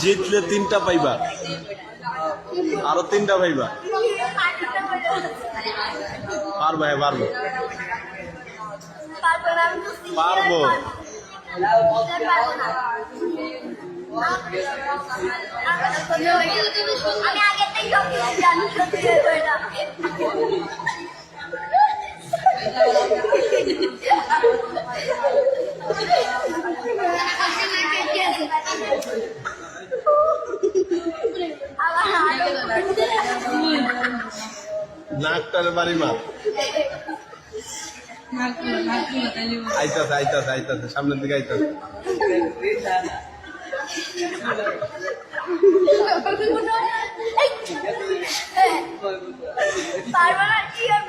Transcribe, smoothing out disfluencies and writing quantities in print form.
জিতলে 3টা পাইবা, আরো 3টা পাইবা। পারবো, হ্যাঁ পারবো, পারবো। আমি আগে থেকে জানি নাকটার বাড়ি মা আইতাছে আইতাছে আইতাছে, সামনের দিকে আইতাছে। পারবা না কি আর